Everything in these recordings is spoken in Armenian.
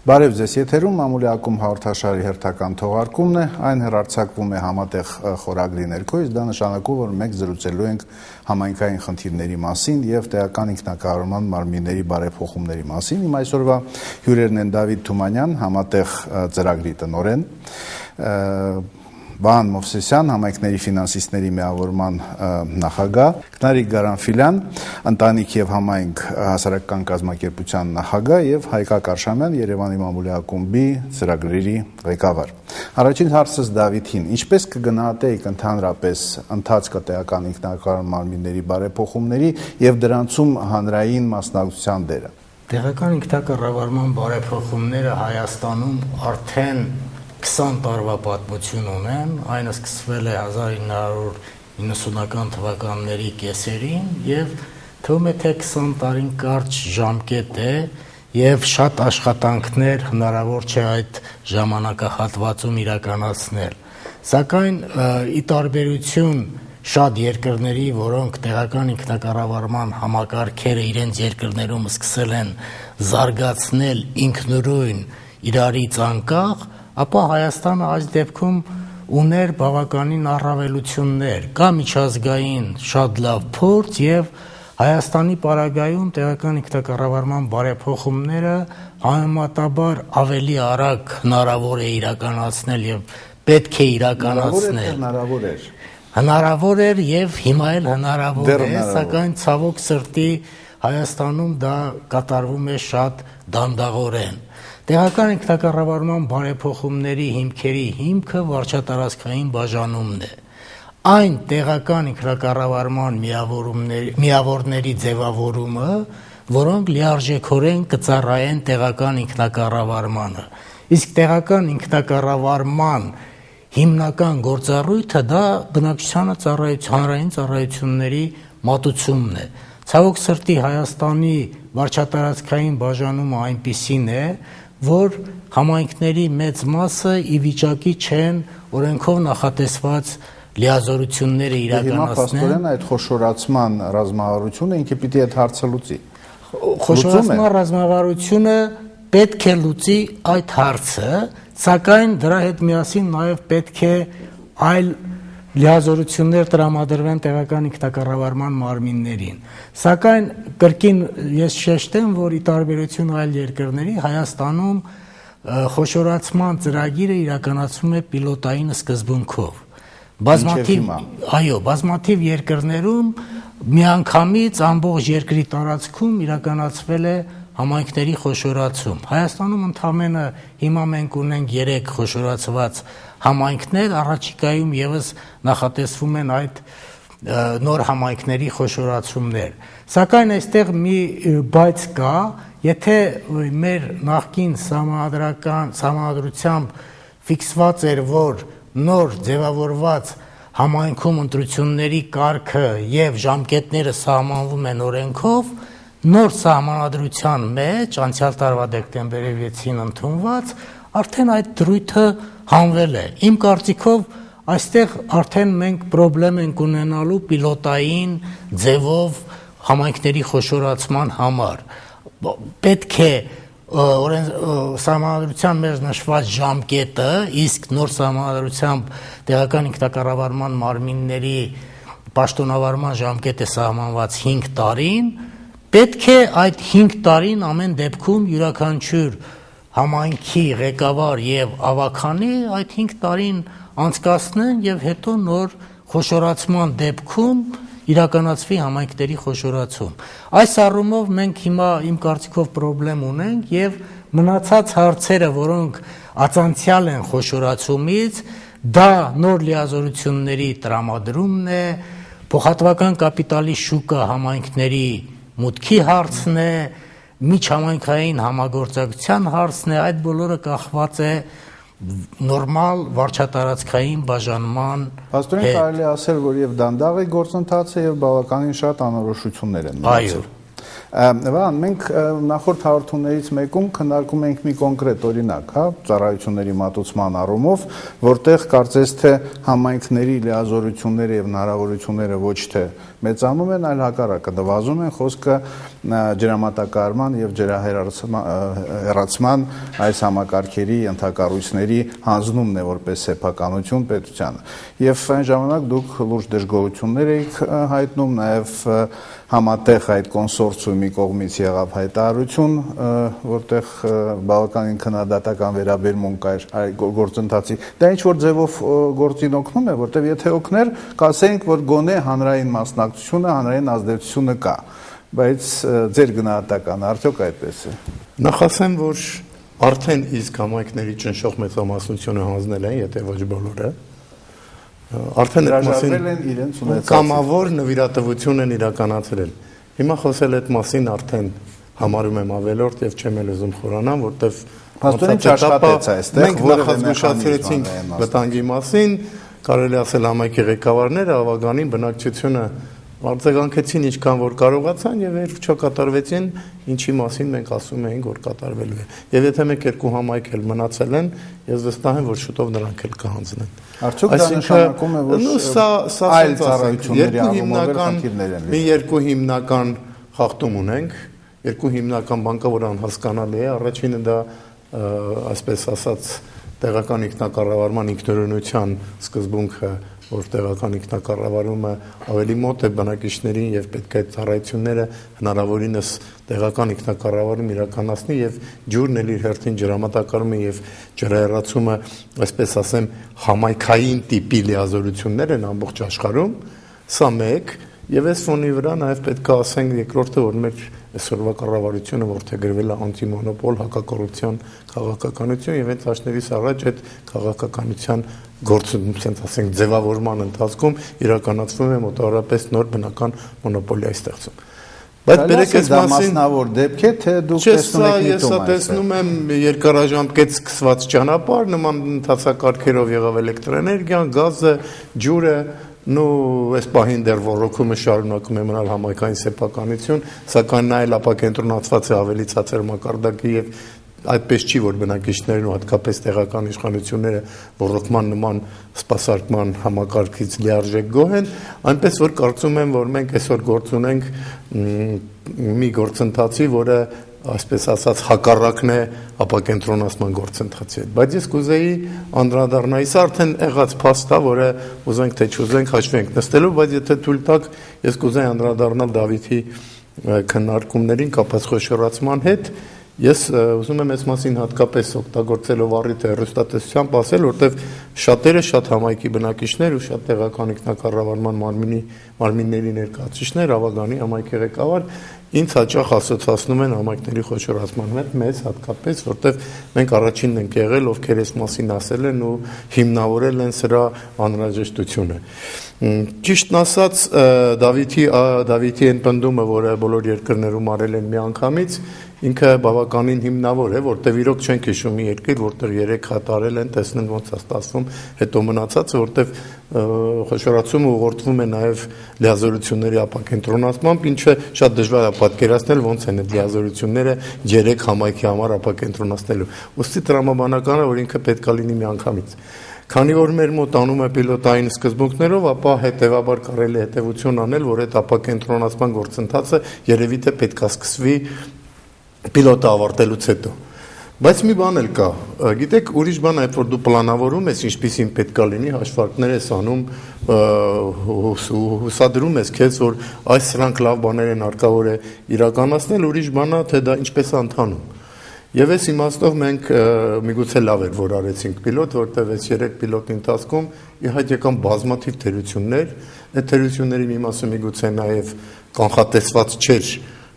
Բարև ձեզ, եթերում Մամուլի ակումբ հաղորդաշարի հերթական թողարկումն է, այն հեռարձակվում է համատեղ խորագրի ներքո, իսկ դա նշանակում, որ մենք զրուցելու ենք համայնքային խնդիրների մասին եւ տեղական ինքնակառավարման մարմինների բարեփոխումների մասին։ Իմ այսօրվա հյուրերն են Դավիթ Թումանյան, համատեղ ծրագրի տնօրեն, Վահան Մովսեսյան, համայնքների ֆինանսիստների միավորման նախագահ, Գնարիկ Գարանֆիլյան, ընտանիք եւ համայնք հասարակական կազմակերպության նախագահ եւ Հայկակ Արշամյան, Երևանի Մամուլի ակումբի ծրագրերի ղեկավար։ Առաջին հարցս Դավիթին, ինչպես կգնահատեիք ընդհանրապես ընթացքը տեղական ինքնակառավարման մարմինների բարեփոխումների եւ դրանցում հանրային մասնակցության դերը։ Տեղական ինքնակառավարման բարեփոխումները Հայաստանում արդեն 20 տարվա պատմություն ունեն, այն սկսվել է 1990-ական թվականների կեսերին եւ թվում է թե 20 տարին կարճ ժամկետ է եւ շատ աշխատանքներ հնարավոր չէ այդ ժամանակահատվածում իրականացնել։ Սակայն ի տարբերություն շատ երկրների, որոնք տեղական ինքնակառավարման համակարգերը իրենց երկրներում սկսել են զարգացնել ինքնուրույն իրարից անկախ, ապա Հայաստանը այս դեպքում ուներ բավականին առավելություններ, կա միջազգային շատ լավ փորձ եւ Հայաստանի պարագայում տեղական ինքնակառավարման բարեփոխումները համեմատաբար ավելի արագ հնարավոր է իրականացնել եւ պետք է իրականացնել։ Հնարավոր էր եւ հիմա էլ հնարավոր է, սակայն ցավոք սրտի Հայաստանում դա կատարվում է շատ դանդաղորեն։ Տեղական ինքնակառավարման բարեփոխումների հիմքերի հիմքը վարչատարածքային բաժանումն է։ Այն տեղական ինքնակառավարման միավորների ձևավորումը, որոնք լիարժեքորեն կծառայեն տեղական ինքնակառավարմանը։ Իսկ տեղական ինքնակառավարման հիմնական գործառույթը դա բնակչությանը հանրային ծառայությունների մատուցումն է։ Ցավոք սրտի Հայաստանի վարչատարածքային բաժանումը այնպիսին է, որ համայնքների մեծ մասը ի վիճակի չեն օրենքով նախատեսված լիազորությունները իրականացնել։ Հիմա այդ խոշորացման ռազմավարությունը ինքը պիտի այդ հարցը լուծի։ Խոշորացման ռազմավարությունը պետք է լուծի այդ հարցը, սակայն դրա հետ միասին նաև պետք է այլ լիազորություններ տրամադրվեն տեղական ինքնակառավարման մարմիններին։ Սակայն կրկին ես շեշտեմ, որ ի տարբերություն այլ երկրների Հայաստանում խոշորացման ծրագիրը իրականացվում է պիլոտային սկզբունքով։ Բազմաթիվ երկրներում միանգամից ամբողջ երկրի տարածքում իրականացվել է համայնքների խոշորացում։ Հայաստանում ընդամենը հիմա մենք ունենք 3 խոշորացված համայնքներ, առաջիկայում եւս նախատեսվում են այդ նոր համայնքների խոշորացումներ։ Սակայն այստեղ մի բայց կա, եթե մեր նախկին սահմանադրությամբ ֆիքսված էր, որ նոր ձևավորված համայնքում ընտրությունների կարգը եւ ժամկետները սահմանվում են օրենքով, նոր սահմանադրության մեջ անցյալ տարվա դեկտեմբերի 6-ին ընդունված արդեն այդ դրույթը հանվել է։ Իմ կարծիքով այստեղ արդեն մենք խնդրեմ ենք ունենալու պիլոտային ձևով համայնքների խոշորացման համար։ Պետք է սահմանադրության մեջ նշված ժամկետը, իսկ նոր սահմանադրությամբ տեղական ինքնակառավարման մարմինների պաշտոնավարման ժամկետը սահմանված 5 տարին, պետք է այդ 5 տարին ամեն դեպքում յուրաքանչյուր համայնքի ղեկավար եւ ավագանի այդ 5 տարին անցկացնեն եւ հետո նոր խոշորացման դեպքում իրականացվի համայնքների խոշորացում։ Այս առումով մենք հիմա իմ կարծիքով խնդրեմ ունենք եւ մնացած հարցերը, որոնք ածանցյալ են խոշորացումից, դա նոր լիազորությունների տրամադրումն է, փոխհատվական կապիտալի շուկա համայնքների մուտքի հարցն է, միջհամայնքային համագործակցության հարցն է, այդ բոլորը կախված է նորմալ վարչատարածքային բաժանման Աստորեն կարելի ասել, որ եւ դանդաղ է գործընթացը եւ բավականին շատ անորոշություններ են մնացել։ Վան, մենք նախորդ հաղորդումներից մեկում քննարկում ենք մի կոնկրետ օրինակ, հա, ծառայությունների մատուցման առումով, որտեղ կարծես թե համայնքների լիազորությունները եւ հնարավորությունները ոչ թե մեծանում են, այլ հակառակը նվազում են, խոսքը ջրամատակարարման եւ ջրահեռացման այս համակարգերի ենթակառույցների հանձնումն է որպես սեփականություն պետությանը։ Եվ այն ժամանակ դուք լուրջ դժգոհություններ եք հայտնում, նաեւ համատեղ այդ կոնսորցիումի կողմից եղավ հայտարարություն, որտեղ բավականին քննադատական վերաբերմունք կար այդ գործընթացի։ Դա ինչ որ ձևով գործին օգնում է, որտեղ եթե օգներ, կասենք, որ գոնե հանրային մասնակցությունը, հանրային ազդեցությունը կա, բայց ձեր գնահատականը արդյոք այդպես է։ Նախ ասեմ, որ արդեն իսկ համայնքների ճնշող մեծամասնությունը հանձնել են, եթե ոչ բոլորը, արդեն այդ մասին կամավոր նվիրատվություն են իրականացրել։ Հիմա խոսել այդ մասին արդեն համարում եմ ավելորդ եւ չեմ էլ ուզում խորանամ, որտեվ փաստորեն չաշխատեց այստեղ, մենք նախազգուշացրեցինք վտանգի մասին, կարելի ասել համայնքի ղեկավարները ավագանին բնակչությունը արձագանքեցին ինչքան որ կարողացան եւ վերջո կատարվեցին, ինչի մասին մենք ասում էինք, որ կատարվելու է։ Եվ եթե մենք երկու համայնք էլ մնացել են, ես վստահ եմ, որ շուտով նրանք էլ կհանձնեն։ Արդյոք դա նշանակում է, որ այլ ծառայությունների առումով խնդիրներ են։ Մի երկու հիմնական խախտում ունենք, երկու հիմնական բանկը, որ անհասկանալի է, առաջինը դա այսպես ասած տեղական ինքնակառավարման ինքնուրույնության սկզբունքը, որ տեղական ինքնակառավարումը ավելի մոտ է բնակիչներին եւ պետք է այդ ծառայությունները հնարավորինս տեղական ինքնակառավարում իրականացնի եւ ջուրն էլ իր հերթին ջրամատակարարումը եւ ջրահեռացումը, այսպես ասեմ, համայնքային տիպի լիազորություններ են ամբողջ աշխարհում, սա մեկ, եւ այս ֆոնի վրա նաեւ պետք է ասենք երկրորդը, որ մեր այսօրվա կառավարությունը որդեգրվել է անտիմոնոպոլ հակակոռուպցիոն քաղաքականություն եւ այդ հաշվերից առաջ այդ քաղաքականության գործընթացը, ասենք, ձևավորման ընթացքում իրականացվում է մոտավորապես նոր բնական մոնոպոլիայի ստեղծում։ Բայց բերեք այս մասին մասնավոր դեպք է, թե դուք տեսնում եք միտում այս։ Ես տեսնում եմ երկարաժամկետ սկսված ճանապարհ, նման ընթացակարգերով եղավ էլեկտրոէներգիան, գազը, ջուրը, այս պահին դեռ ռոռոկումը շարունակում է մնալ համայնքային սեփականություն, սակայն նա էլ ապակենտրոնացված է ավելի ցածր մակարդակի եւ այդպես չի, որ բնակիչներն ու հատկապես տեղական իշխանությունները ռոռոկման նման սպասարկման համակարգից լիարժեք գոհ են, այնպես որ կարծում եմ, որ մենք այսօր գործ ունենք մի գործընթացի, որը այսպես ասած հակառակն է ապակենտրոնացման գործընթացի հետ, բայց ես կուզեի անդրադառնալ, սա արդեն եղած փաստ է, որը ուզենք թե չուզենք հաշվի ենք նստելու, բայց եթե թույլ տաք, ես կուզեի անդրադառնալ Դավիթի քննարկումներին կապված խոշորացման հետ։ Ես ուզում եմ այս մասին հատկապես օգտագործելով առիթը հեռուստատեսությամբ ասել, որտեղ շատերը շատ համայնքի բնակիչներ ու շատ տեղական ինքնակառավարման մարմինների ներկայացուցիչներ, ավագանի համայնքի ղեկավար ինձ հաճախ ասոցացնում են համայնքների խոշորացման հետ, մեզ հատկապես, որտեղ մենք առաջինն ենք եղել, ովքեր այս մասին ասել են ու հիմնավորել են սրա անհրաժեշտությունը։ Ճիշտն ասած, Դավիթի այն պնդումը, որը բոլոր երկրներում արել են միանգամից, ինքը բավականին հիմնավոր է, որտեղ իրոք չենք հիշում մի երկիր, որտեղ 3 հատ արել են, տեսնեն ոնց է ստացվում, հետո մնացածը, որտեղ խոշորացումը ուղղորդվում է նաև լիազորությունների ապակենտրոնացմամբ, ինչը շատ դժվար է պատկերացնել ոնց են այդ լիազորությունները 3 համայնքի համար ապակենտրոնացնելու։ Ուստի տրամաբանական է, որ ինքը պետք է լինի միանգամից։ Քանի որ մեր մոտ անում է պիլոտային սկզբունքներով, ապա հետևաբար կարելի է հետևություն անել, որ այդ ապակենտրոնացման գործընթացը երևի թե պետք է սկսվի պիլոտը ավարտելուց հետո։ Բայց մի բան էլ կա, գիտեք, ուրիշ բան է, որ դու պլանավորում ես, ինչպիսին պետք է լինի, հաշվարկներ ես անում, հուսադրում ես քեզ, որ այս սրանք լավ բաներ են, հարկավոր է իրականացնել, ուրիշ բան է, թե դա ինչպես է ընթանում։ Եվ այս իմաստով մենք միգուցե լավ էր, որ արեցինք պիլոտ, որտեղ այս 3 պիլոտի ընթացքում իհարկե կան բազմաթիվ թերություններ, այդ թերությունների մի մասը միգուցե նաև կանխատեսված չէր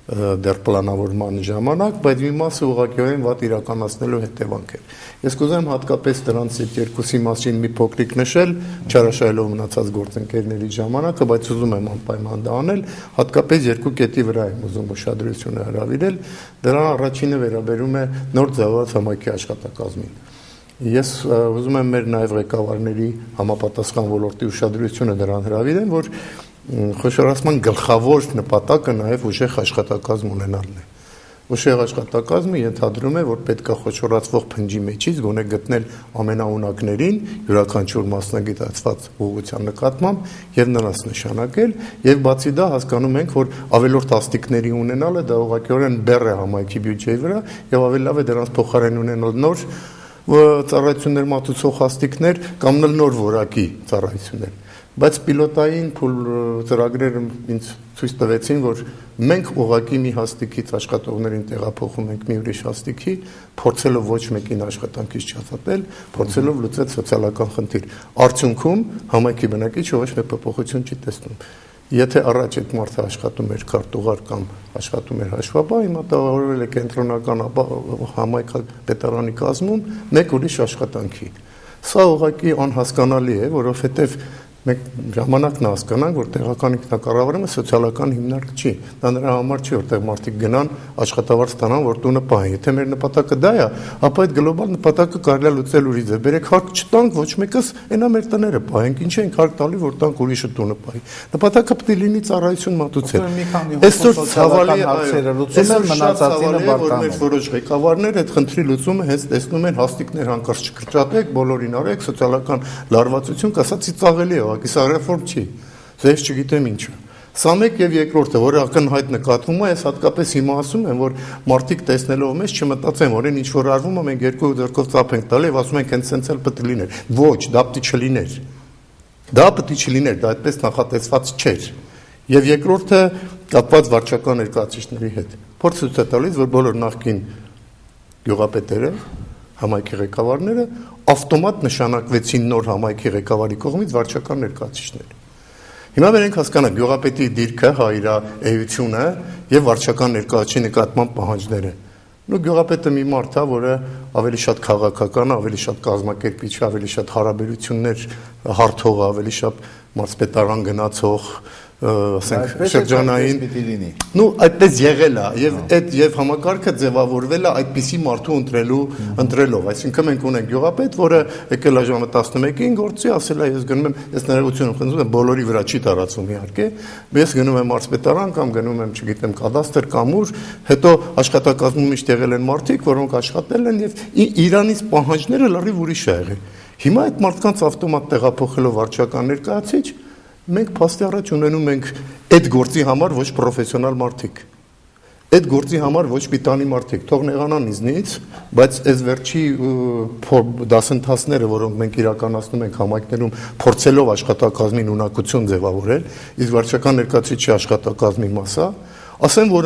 դեռ պլանավորման ժամանակ, բայց մի մասը ուղղակիորեն վատ իրականացնելու հետևանք էր։ Ես կուզեմ հատկապես դրանց երկուսի մասին մի փոքրիկ նշել, չարաշահելով մնացած գործընկերների ժամանակը, բայց ուզում եմ անպայման դա անել, հատկապես երկու կետի վրա եմ ուզում ուշադրությունը հրավիրել, դրան առաջինը վերաբերում է նոր ձևավորված համայնքի աշխատակազմին։ Ես ուզում եմ մեր նաև ղեկավարների համապատասխան ոլորտի ուշադրությունը դրան հրավիրեմ, որ խոշորացման գլխավոր նպատակը նաև ուժեղ աշխատակազմ ունենալն է։ Ուժեղ աշխատակազմը ենթադրում է, որ պետք է խոշորացվող փնջի մեջից գոնե գտնել ամենաունակներին յուրաքանչյուր մասնագիտացված ուղղության նկատմամբ եւ նրանց նշանակել, եւ բացի դա հասկանում ենք, որ ավելորդ աստիքների ունենալը դա ուղղակիորեն բեռ է համայնքի բյուջեի վրա եւ ավելի լավ է դրանց փոխարեն ունենալ նոր ծառայություններ մատուցող աստիքներ կամ նոր որակի ծառայություններ։ Բայց պիլոտային փուլ ծրագրերը ինձ ցույց տվեցին, որ մենք ուղղակի մի հաստիկից աշխատողներին տեղափոխում ենք մի ուրիշ հաստիկի, փորձելով ոչ մեկին աշխատանքից չազատել, փորձելով լուծել սոցիալական խնդիր։ Արդյունքում համայնքի բնակիչը ոչ մի փոփոխություն չի տեսնում։ Եթե առաջ այդ մարդը աշխատում էր քարտուղար կամ աշխատում էր հաշվապահ, հիմա տեղավորվել է կենտրոնական համայնքապետարանի կազմում մեկ ուրիշ աշխատանքի։ Սա ուղղակի անհասկանալի է, որովհետև մենք ժամանակն հասկանանք, որ տեղական ինքնակառավարումը սոցիալական հիմնարկ չի։ Դա նրա համար չի, որտեղ մարդիկ գնան աշխատավարձ ստանան, որ տունը պահեն։ Եթե մեր նպատակը դա է, ապա այդ գլոբալ նպատակը կարելի է լուծել ուրիշ ձև։ Բերեք հարկ չտանք, ոչ մեկս այնա մեր տները պահենք, ինչ ենք հարկ տալի, որ տանք ուրիշը տունը պահի։ Նպատակը պետք է լինի ծառայություն մատուցել։ Այսօր ցավալի հարցերը լուծում են, մնացածինը բարտանում։ Մեր որոշ ղեկավարներ այդ խնդրի լուծումը հենց տեսնում են հաստիկներ հանկարծ չկրճատեք, բոլորին արեք, սոցիալական լարվածություն կասած ծիծաղելի է։ Սա ռեֆորմ չի, ես չգիտեմ ինչը։ Սա մեկ եւ երկրորդը, որը ակնհայտ նկատվում է, ես հատկապես հիմա ասում եմ, որ մարդիկ տեսնելով մեզ չմտածեն, որ այն ինչ որ արվում է, մենք երկու ձեռքով ծափ ենք տալի եւ ասում ենք հենց սենց էլ պետք է լիներ։ Ոչ, դա պետք է չլիներ։ Դա պետք է չլիներ, դա այդպես նախատեսված չէր։ Եվ երկրորդը կապված վարչական ներկայացուցիչների հետ։ Փորձը ցույց է տալիս, որ բոլոր նախկին գյուղապետերը, համայնքի ղեկավարները ավտոմատ նշանակվեցին նոր համայնքի ղեկավարի կողմից վարչական ներկայացուցիչներ։ Հիմա մենք հասկանանք գյուղապետի դիրքը, իր էությունը եւ վարչական ներկայացուցիչի նկատմամբ պահանջները։ Նու գյուղապետը մի մարդ է, որը ավելի շատ քաղաքական, ավելի շատ կազմակերպիչ, ավելի շատ հարաբերություններ հարթող, ավելի շատ մարզպետարան գնացող, ասենք շրջանային նու այդպես եղել է եւ համակարգը ձևավորվել է այդպիսի մարդու ընտրելով, այսինքն մենք ունենք գյուղապետ, որը եկել է ժամը 11-ին գործի, ասել է ես գնում եմ, ես ներողություն եմ խնդրում, բոլորի վրա չի տարածում իհարկե, ես գնում եմ մարզպետարան կամ գնում եմ, չգիտեմ, կադաստր կամ ուր, հետո աշխատակազմում միշտ եղել են մարդիկ, որոնք աշխատել են եւ իրանից պահանջները լրիվ ուրիշ է եղել։ Հիմա այդ մարդկանց ավտոմատ տեղափոխելով վարչական ներկայացուցիչ մենք փաստի առաջ ունենում ենք այդ գործի համար ոչ պրոֆեսիոնալ մարդիկ, այդ գործի համար ոչ պիտանի մարդիկ, թող նեղանան ինձնից, բայց այս վերջի դասընթացները, որոնք մենք իրականացնում ենք համայնքներում, փորձելով աշխատակազմին ունակություն ձևավորել, իսկ վարչական ներկայացուցիչի աշխատակազմի մասը, ասեմ, որ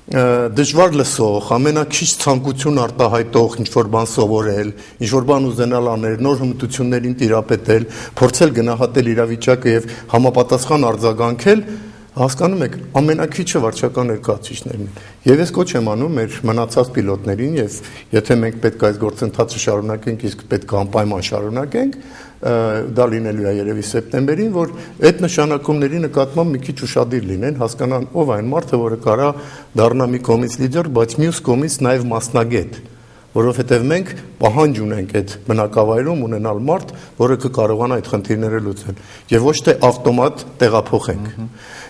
դժվար լսող, ամենակիչ ցանկություն արտահայտող ինչ-որ բան սովորել, ինչ-որ բան ուզենալ անել, նոր հմտություններին տիրապետել, փորձել գնահատել իրավիճակը եւ համապատասխան արձագանքել, հասկանում եք, ամենակիչը վարչական ներկայացուցիչներն են։ Եվ ես կոչ եմ անում մեր մնացած պիլոտներին եւ եթե մենք պետք է այս գործընթացը շարունակենք, իսկ պետք է անպայման շարունակենք, դա լինելու է երևի սեպտեմբերին, որ այդ նշանակումների նկատմամբ մի քիչ ուշադիր լինեն, հասկանան ով այն մարդը, որը կարա դառնա մի կողմից լիդեր, բայց մյուս կողմից նաև մասնագետ, որովհետև մենք պահանջ ունենք այդ բնակավայրում ունենալ մարդ, որը կկարողանա այդ խնդիրները լուծել, եւ ոչ թե ավտոմատ տեղափոխենք։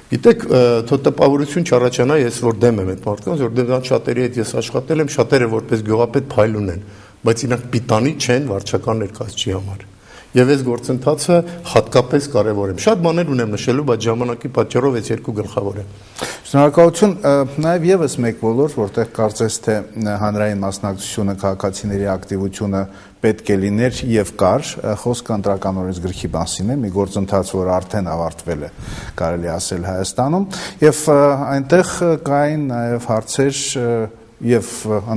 Գիտեք, թող տպավորություն չառաջանա, ես որ դեմ եմ այդ մարդկանց, որ դրանց շատերի հետ ես աշխատել եմ, շատերը որպես գյուղապետ փայլ ունեն, բայց իրանք պիտանի չեն վարչական ներկայացուցիչի համար։ Եվ այս գործընթացը հատկապես կարևոր է։ Շատ բաներ ունեմ նշելու, բայց ժամանակի պատճառով այս երկու գլխավոր է։ Շնորհակալություն, նաև եւս մեկ ոլորտ, որտեղ կարծես թե հանրային մասնակցությունը, քաղաքացիների ակտիվությունը պետք է լիներ եւ կար, խոսքը ընտրական օրենսգրքի մասին է, մի գործընթաց, որ արդեն ավարտվել է, կարելի ասել Հայաստանում, եւ այնտեղ կային նաև հարցեր եւ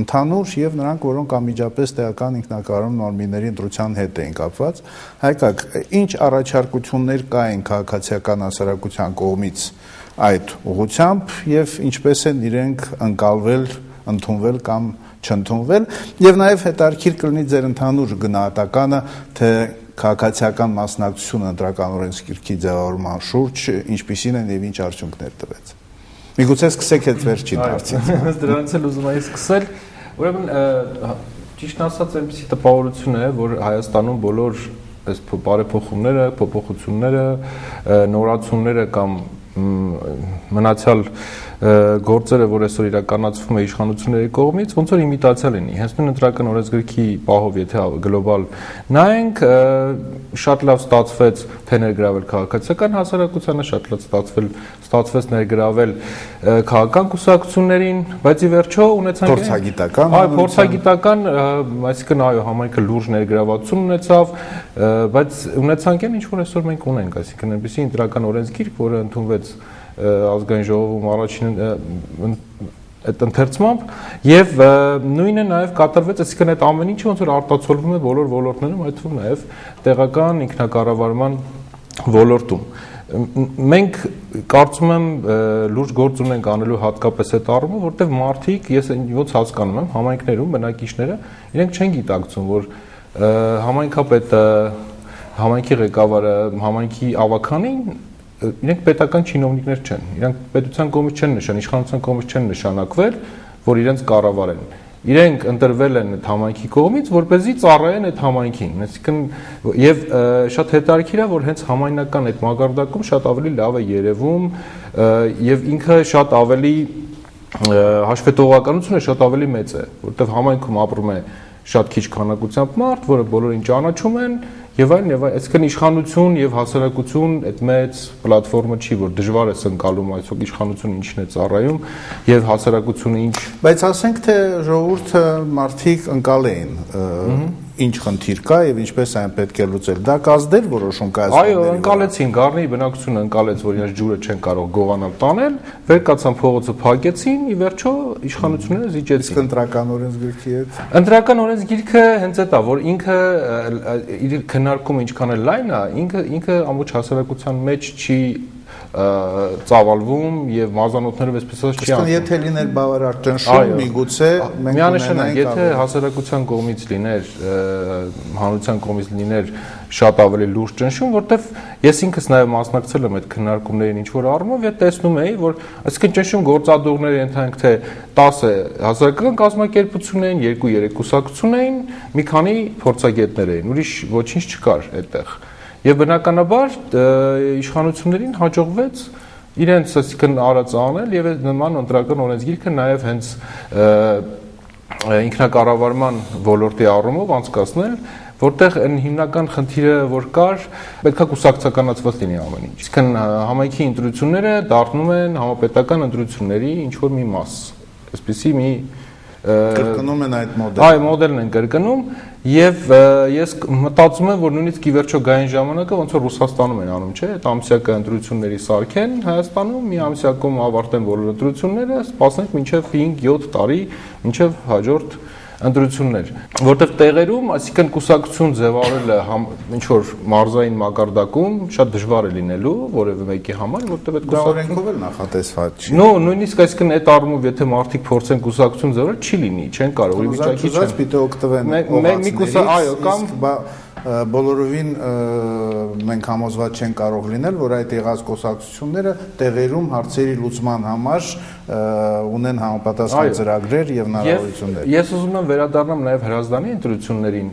ընդհանուր եւ նրանք, որոնք անմիջապես տեղական ինքնակառավարում նորմիների ընտրության հետ էին կապված, հայկակ, ինչ առաջարկություններ կային քաղաքացիական հասարակության կողմից այդ ուղղությամբ եւ ինչպես են իրենք ընկալվել, ընդունվել կամ չընդունվել եւ նաեւ հետարքիր կլինի ձեր ընդհանուր գնահատականը, թե քաղաքացիական մասնակցությունը ընտրական օրենսգրքի ձևավորման շուրջ ինչպիսին են եւ ինչ արդյունքներ տվեց։ Միգուցե սկսեք այդ վերջին հարցից։ Ես դրանից էլ ուզում եի սկսել, ուրեմն ճիշտ ասած այնպեսի տպավորություն է, որ Հայաստանում բոլոր այս բարեփոխումները, փոփոխությունները, նորացումները կամ մնացյալ գործերը, որ այսօր իրականացվում է իշխանությունների կողմից, ոնց որ իմիտացիա լինի։ Հենց նույն ընտրական օրենսգրքի պահով, եթե գլոբալ նայենք, շատ լավ ստացվեց թե ներգրավել քաղաքացիական հասարակությանը, շատ լավ ստացվեց ներգրավել քաղաքական կուսակցություններին, բայց ի վերջո ունեցանք փորձագիտական, այսինքն այո, համայնքը լուրջ ներգրավվածություն ունեցավ, բայց ունեցանք այն ինչ որ այսօր մենք ունենք, այսինքն այնպեսի ընտրական օրենսգիրք, որը ընդունվեց ազգային ժողովում առաջին այդ ընթերցմամբ եւ նույնը նաեւ կատարվեց, այսինքն այդ ամեն ինչը ոնց որ արտացոլվում է բոլոր ոլորտներում, այդ թվում նաեւ տեղական ինքնակառավարման ոլորտում։ Մենք կարծում եմ լուրջ գործ ունենք անելու հատկապես այդ առումով, որտեղ մարդիկ, ես ոնց հասկանում եմ, համայնքներում բնակիչները իրենք չեն գիտակցում, որ համայնքապետը, համայնքի ղեկավարը, համայնքի ավականին իրենք պետական չինովնիկներ չեն, իրանք պետության կողմից չեն նշան, իշխանության կողմից չեն նշանակվել, որ իրենց կառավարեն։ Իրենք ընտրվել են այդ համայնքի կողմից, որպեսզի ծառայեն այդ համայնքին։ Այսինքն եւ շատ հետաքրքիր է, որ հենց համայնական այդ մակարդակում շատ ավելի լավ է երևում եւ ինքը շատ ավելի հաշվետվողականությունը շատ ավելի մեծ է, որովհետեւ համայնքում ապրում է շատ քիչ քանակությամբ մարդ, որը բոլորին ճանաչում են եւ այլն, այսինքն իշխանություն եւ հասարակություն այդ մեծ պլատֆորմը չի, որ դժվար է ընկալում այսօր իշխանությունը ինչն է ծառայում եւ հասարակությունը ինչ։ Բայց ասենք թե ժողովուրդը մարդիկ ընկալեին ինչ խնդիր կա եւ ինչպես այն պետք է լուծել։ Դա կազդել որոշում կայացնել։ Այո, ընկալեցին, Գառնի բնակչությունը ընկալեց, որ իրենց ջուրը չեն կարող գողանալ տանել, վեր կացան փողոցը փակեցին, ի վերջո իշխանությունները զիջեցին։ Իսկ ընտրական օրենսգիրքի հետ։ Ընտրական օրենսգիրքը հենց այդ է, որ ինքը իր քննարկումը ինչքան է լայն է, ինքը ամբողջ հասարակության մեջ չի ծավալվում եւ մազանոթները այսպես ասած չի անում։ Եթե լիներ բավարար ճնշում, միգուցե մենք միանշանակ, եթե հասարակության կողմից լիներ, հանրության կողմից լիներ շատ ավելի լուրջ ճնշում, որտեվ ես ինքս նաեւ մասնակցել եմ այդ քննարկումներին ինչ որ առումով եւ տեսնում էի, որ այսինքն ճնշում գործադուղները ընդհանք թե 10 հասարակական կազմակերպություն էին, 2-3 կուսակցություն էին, մի քանի փորձագետներ էին, ուրիշ ոչինչ չկար այդտեղ։ Եվ բնականաբար իշխանություններին հաջողվեց իրենց այսինքն արած անել եւ նման ընտրական օրենսգիրքը նաեւ հենց ինքնակառավարման ոլորտի առումով անցկացնել, որտեղ այն հիմնական խնդիրը որ կար, պետքա կուսակցականացված լինի ամեն ինչ։ Այսինքն համայնքի ընտրությունները դառնում են համապետական ընտրությունների ինչ որ մի մաս, այսպեսի մի կրկնում են այդ մոդելը։ Այո, մոդելն են կրկնում եւ ես մտածում եմ, որ նույնիսկ ի վերջո գային ժամանակը ոնց որ Ռուսաստանում են անում, չէ՞, այդ ամսյակը ընտրությունների սարքեն, Հայաստանում մի ամսյակում ավարտեն բոլոր ընտրությունները, սպասենք մինչեւ 5-7 տարի, մինչեւ հաջորդ ընտրություններ, որտեղ տեղերում, այսինքն կուսակցություն ձևավորելը ինչ որ մարզային մակարդակում շատ դժվար է լինելու որևէ մեկի համար, որտեղ այդ կուսակցությունով էլ նախատեսված չի։ Նո, նույնիսկ այսինքն այդ առումով եթե մարդիկ փորձեն կուսակցություն ձևավորել, չի լինի, չեն կարող, ուրի վիճակի չեն։ Պիտի օգտվեն օղացներից, այո, կամ բոլորովին մենք համոզված չեն կարող լինել, որ այդ եղած կուսակցությունները տեղերում հարցերի լուծման համար ունեն համապատասխան ծրագրեր եւ հնարավորություններ։ Ես ուզում եմ վերադառնամ նաեւ Հրազդանի ընտրություններին,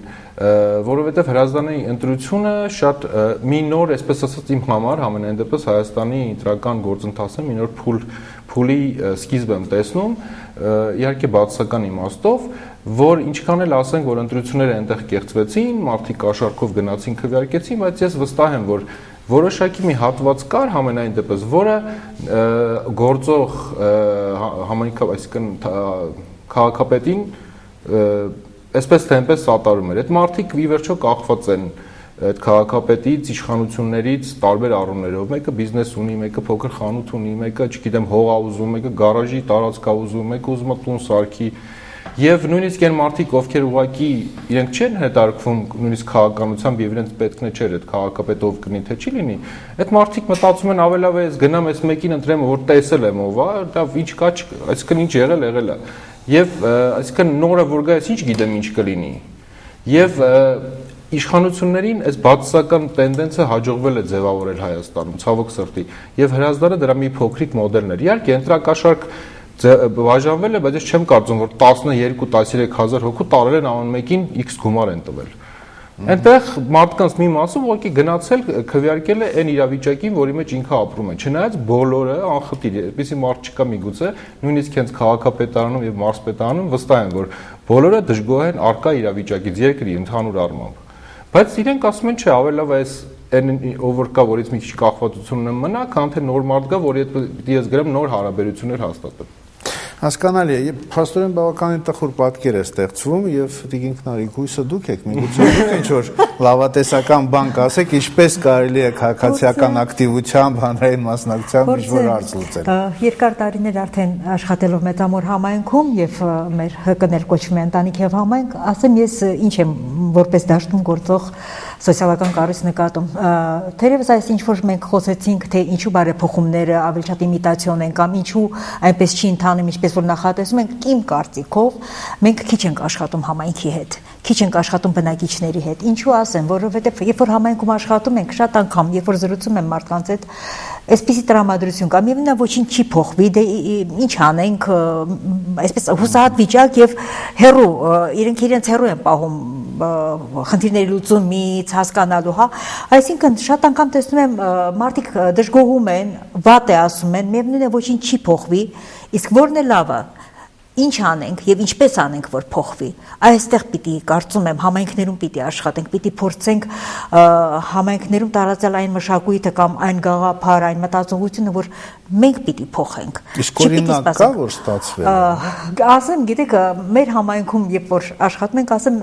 որովհետեւ Հրազդանի ընտրությունը շատ մի նոր, այսպես ասած իմ համար համենայն դեպս Հայաստանի ընտրական գործընթացը մի նոր փուլի սկիզբ եմ տեսնում, իհարկե բացասական իմաստով, որ ինչքան էլ ասենք, որ ընտրությունները այնտեղ կեղծվեցին, մարդիկ կաշառքով գնացին քվեարկեցին, բայց ես վստահ եմ, որ որոշակի մի հատված կար համենայն դեպս, որը գործող համայնքով, այսինքն քաղաքապետին այսպես թե այնպես սատարում էր։ Այդ մարդիկ ի վերջո կախված են այդ քաղաքապետից, իշխանություններից տարբեր առումներով, մեկը բիզնես ունի, մեկը փոքր խանութ ունի, մեկը, չգիտեմ, հող ա ուզում, մեկը գարաժի տարածք ա ուզում, մեկը ուզում է տուն սարքի։ Եվ նույնիսկ այն մարդիկ, ովքեր ուղղակի իրենք չեն հետարկվում նույնիսկ քաղաքականությամբ եւ իրենց պետքն է չէր այդ քաղաքապետով կնի թե չի լինի, այդ մարդիկ մտածում են ավելի լավ է ես գնամ այս մեկին ընտրեմ, որ տեսել եմ ով է, դա ինչ կա, այսինքն ինչ եղել է։ Եվ այսինքն նորը որ գա, ես ինչ գիտեմ ինչ կլինի։ Եվ իշխանություններին այս բացասական տենդենսը հաջողվել է ձևավորել Հայաստանում, ցավոք սրտի։ Եվ Հրազդանը դրա մի փոքրիկ մոդելն էր։ Իհարկե, ընտրակաշառք բաժանվել է, բայց ես չեմ կարծում, որ 12-13 հազար հոգու տարել են ամեն մեկին X գումար են տվել։ Այնտեղ մարդկանց մի մասը ուղղակի գնացել քվեարկել է այն իրավիճակին, որի մեջ ինքը ապրում է։ Չնայած բոլորը անխտիր, այդպեսի մարդ չկա միգուցե, նույնիսկ հենց քաղաքապետարանում եւ մարզպետարանում վստահ են, որ բոլորը դժգոհ են արկա իրավիճակից երկրի ընդհանուր առմամբ։ Բայց իրենք ասում են, չէ, ավելի լավ է այս այն ով որ կա, որից մի քիչ կախվածություն մնա, քան թե նոր մարդ գա, որի հետ պիտի ես գրեմ նոր հարաբերություններ հաստատել։ Հասկանալի է, փաստորեն բավականին տխուր պատկեր է ստեղծվում եւ Տիկին Քնարիկ հույսը դուք եք, միգուցե դուք ինչ որ լավատեսական բան կասեք, ինչպես կարելի է քաղաքացիական ակտիվությամբ, հանրային մասնակցությամբ ինչ որ հարց լուծել։ Երկար տարիներ արդեն աշխատելով Մեծամոր համայնքում եւ մեր ՀԿ-ն կոչվում է ընտանիք եւ համայնք, ասեմ ես ինչ եմ որպես դաշտում գործող սոցիալական կառույց նկատում։ Թերևս այս ինչ որ մենք խոսեցինք, թե ինչու բարեփոխումները ավելի շատ իմիտացիոն են կամ ինչու այնպես չի ընթանում, ինչպես որ նախատեսում ենք, իմ կարծիքով մենք քիչ ենք աշխատում համայնքի հետ, քիչ ենք աշխատում բնակիչների հետ։ Ինչու ասեմ, որովհետև երբ որ համայնքում աշխատում ենք, շատ անգամ երբ որ զրուցում եմ մարդկանց հետ, այսպիսի տրամադրություն կա, միևնույն է ոչինչ չի փոխվի, դե ինչ անենք, այսպես հուսահատ վիճակ եւ հերո, իրենց հերո են պահում խնդիրների լուծումից, հասկանալու, հա, այսինքն շատ անգամ տեսնում եմ մարդիկ դժգոհում են, վատ է ասում են, միևնույն է ոչինչ չի փոխվի, իսկ որն է լավը, ինչ անենք եւ ինչպես անենք, որ փոխվի։ Այստեղ պիտի կարծում եմ համայնքներում պիտի աշխատենք, պիտի փորձենք համայնքներում տարածել այն մշակույթը կամ այն գաղափար, այն մտածողությունը, որ մենք պիտի փոխենք։ Իսկ օրինակ կա, որ ստացվել է։ Ասեմ, գիտեք, մեր համայնքում երբ որ աշխատում ենք, ասեմ,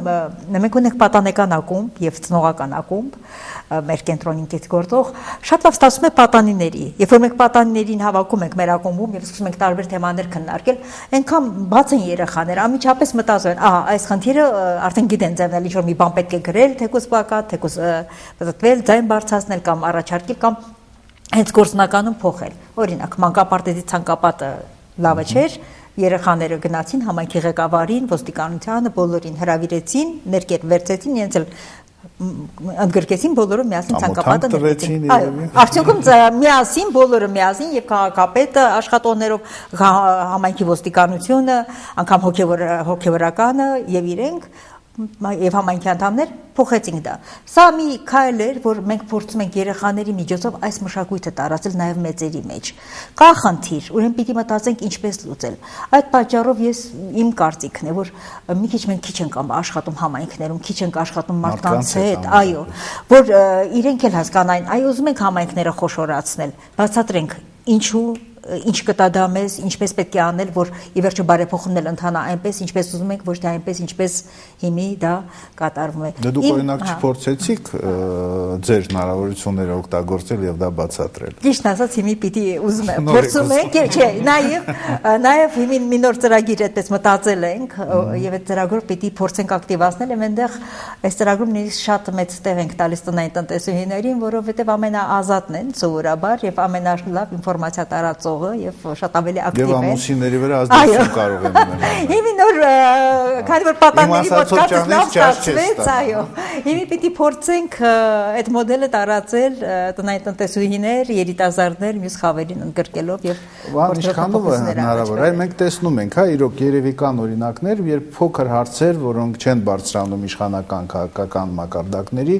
մենք ունենք պատանեկան ակումբ եւ ծնողական ակումբ, մեր կենտրոնից գործող, շատ լավ ստացվում է պատանիների։ Երբ որ մենք պատանիներին հավաքում ենք մեր ակումբում եւ սկսում ենք տարբեր թեմաներ քննարկել, այնքան բաց են երեխաները, ամիջապես մտածում են, ահա, այս խնդիրը արդեն գիտեն ձևնել, ինչ որ մի բան պետք է գրել, թեկուզ պակատ, թեկուզ պատտվել, ձայն բարձրացնել կամ առաջարկել կամ հենց գործնականում փոխել։ Օրինակ, մանկապարտեզի ցանկապատը լավը չէր, երեխաները գնացին համայնքի ղեկավարին, ոստիկանությանը, բոլորին հրավիրեցին, ներկեր վերցեցին, իրենց էլ ընդգրկեցին բոլորը միասին ցանկապատը ներկեցին։ Արդյունքում միասին բոլորը միասին եւ քաղաքապետը աշխատողներով համայնքի ոստիկանությունը, անգամ հոգեվորականը եւ իրենք եւ համայնքի անդամներ փոխեցինք դա։ Սա մի քայլ էր, որ մենք փորձում ենք երեխաների միջոցով այս մշակույթը տարածել նաեւ մեծերի մեջ։ Կա խնդիր, ուրեմն պիտի մտածենք ինչպես լուծել։ Այդ պատճառով ես իմ կարծիքն է, որ մի քիչ մենք քիչ ենք աշխատում համայնքներում, քիչ ենք աշխատում մարդկանց հետ, այո, որ իրենք էլ հասկանային, այ ուզում ենք համայնքները խոշորացնել, բացատրենք ինչու ինչ կտա դա մեզ, ինչպես պետք է անել, որ ի վերջո բարեփոխումն ընթանա այնպես, ինչպես ուզում ենք, ոչ թե այնպես, ինչպես հիմի դա կատարվում է։ Դե դուք օրինակ չփորձեցիք ձեր հնարավորությունները օգտագործել եւ դա բացատրել։ Ճիշտ ասած, հիմի պիտի ուզում եմ, փորձում ենք, չէ, նաեւ հիմի մի նոր ծրագիր այդպես մտածել ենք եւ այդ ծրագրով պիտի փորձենք ակտիվացնել եւ այնտեղ այս ծրագրում նույնիսկ շատ մեծ տեղ ենք տալիս տնային տնտեսուհիներին, որովհետեւ ամենաազատն են սովորաբար եւ ամենալավ ինֆորմացիա տարածող եւ շատ ավելի ակտիվ են։ Եվ ամուսինների վրա ազդեցություն կարող են ունենալ։ Հիմի նոր, քանի որ պատանների ոդկասթը լավ ստացվեց, այո։ Հիմի պիտի փորձենք այդ մոդելը տարածել տնային տնտեսուհիներ, երիտասարդներ, մյուս խավերին ընդգրկելով եւ ինչքանով է հնարավոր։ Այ մենք տեսնում ենք, հա, իրոք երևի կան օրինակներ, երբ փոքր հարցեր, որոնք չեն բարձրանում իշխանական քաղաքական մակարդակների,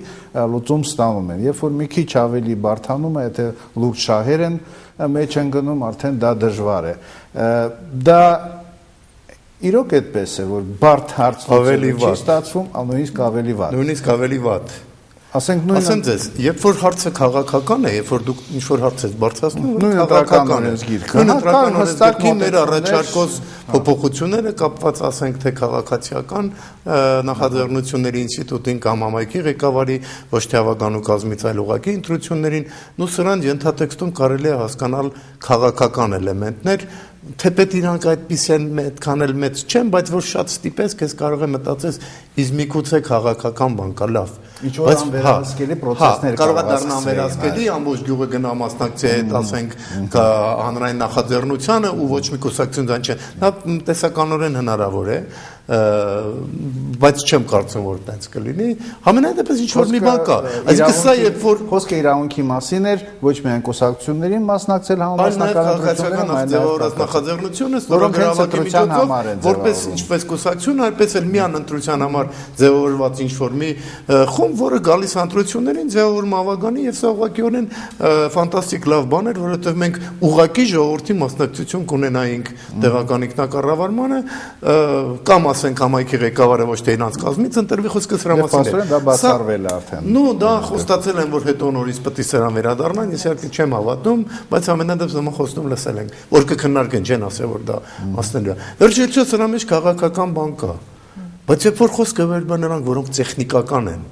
լուծում ստանում են։ Երբ որ մի քիչ ավելի բարդանում է, եթե լուրջ շահեր են մեջ են գնում, արդեն դա դժվար է։ Դա իրոք այդպես է, որ բարդ հարց ավելի չի ստացվում, նույնիսկ ավելի վատ։ Նույնիսկ ավելի վատ։ Ասենք Ասեմ ձեզ, երբ որ հարցը քաղաքական է, երբ որ դուք ինչ-որ հարց եք բարձրացնում, քաղաքական օրենսգիրքը, ընտրական օրենսգիրքի մեր առաջարկոս փոփոխությունները կապված, ասենք թե քաղաքացիական նախաձեռնությունների ինստիտուտին կամ համայնքի ղեկավարի ոչ թե հավաքանու կազմից, այլ ուղղակի ընտրություններին, նու սրանց ենթատեքստում կարելի է հասկանալ քաղաքական էլեմենտներ, թեպետ իրանք այդպես են այդքան էլ մեծ չեն, բայց որ շատ ստիպես քեզ կարող է մտածես, իսկ միգուցե քաղաքական բան կա լավ։ Ինչ որ անվերահսկելի process-ներ կարող է դառնալ անվերահսկելի, ամբողջ գյուղը գնա մասնակցի հետ, ասենք, հանրային նախաձեռնությանը ու ոչ մի կուսակցություն դան չէ։ Դա տեսականորեն հնարավոր է, բայց չեմ կարծում, որ այդպես կլինի։ Համենայն դեպս ինչ որ մի բան կա։ Այսինքն սա երբ որ խոսքը իրավունքի մասին էր, ոչ միայն կուսակցություններին մասնակցել համապատասխանատվության, այլ նաև նախաձեռնությունը, ստորագրավակի միջոցով, որպես ինչպես կուսակցություն, այդպես էլ միան ընտրության համար ձևավորված ինչ որ մի խումբ, որը գալիս ընտրություններին ձևավորում ավագանի եւ սա ուղղակիորեն ֆանտաստիկ լավ բան էր, որովհետեւ մենք ուղղակի ժողովրդի մասնակցություն կունենայինք տեղական ինքնակառավարմանը կամ ասենք համայնքի ղեկավարը ոչ թե իրancs կազմից ընտրվի, խոսքը սրա մասին է։ Դա բացառվել է արդեն։ Նու դա խոստացել են, որ հետո նորից պետք է սրան վերադառնան, ես իհարկե չեմ հավատում, բայց ամենադեպս նման խոստում լսել ենք, որ կքննարկեն, չեն ասել, որ դա մասն է։ Վերջերս սրա մեջ քաղաքական բան կա։ Բայց երբ որ խոսքը վերաբերում նրանք, որոնք տեխնիկական են,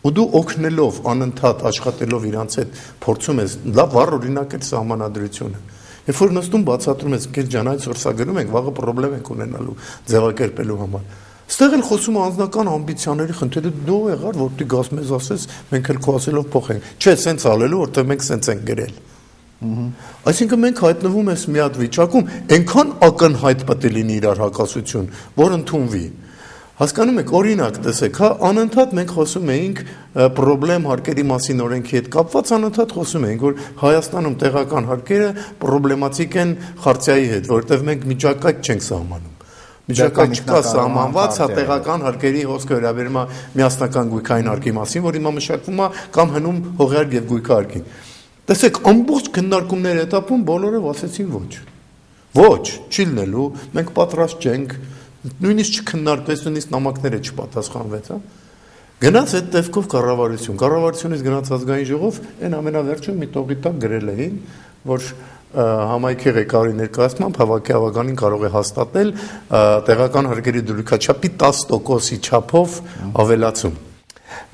ու դու օգնելով անընդհատ աշխատելով իրանց հետ փորձում ես, լավ վառ օրինակ է սահմանադրությունը։ Երբ որ նստում բացատրում ես, գեր ջան, այսօր սա գրում ենք, վաղը խնդրեմ ենք ունենալու ձևակերպելու համար։ Ստեղ էլ խոսում անձնական ամբիցիաների խնդիրը դու եղար, որ դու գաս մեզ ասես, մենք էլ քո ասելով փոխենք։ Չէ, սենց ալելու, որտեղ մենք սենց ենք գրել։ Այսինքն մենք հայտնվում ես մի հատ վիճակում, այնքան ակնհայտ պետք է լինի իրար հակասություն, որ ընդունվի։ Հասկանում եք, օրինակ տեսեք, հա, անընդհատ մենք խոսում էինք պրոբլեմ հարկերի մասին օրենքի հետ կապված, անընդհատ խոսում էինք, որ Հայաստանում տեղական հարկերը պրոբլեմատիկ են Խարտիայի հետ, որովհետև մենք միջակայք չենք սահմանում։ Միջակայք չկա սահմանված, հա, տեղական հարկերի հոսքը վերաբերում է միասնական գույքային հարկի մասին, որ հիմա մշակվում է կամ հնում հողյարկ եւ գույքահարկին։ Տեսեք, ամբողջ քննարկումների этаպում բոլորը ասեցին ոչ։ Ոչ, չի լինելու, մենք պատրաստ չենք, նույնիսկ չքննարկվեց, նույնիսկ նամակները չպատասխանվեց, հա։ Գնաց այդ տևքով կառավարությունից գնաց ազգային ժողով, այն ամենավերջում մի տողի տակ գրել էին, որ համայնքի ղեկավարի ներկայացմամբ հավաքի ավականին կարող է հաստատել տեղական հարկերի դրույքաչափի 10%-ի չափով ավելացում։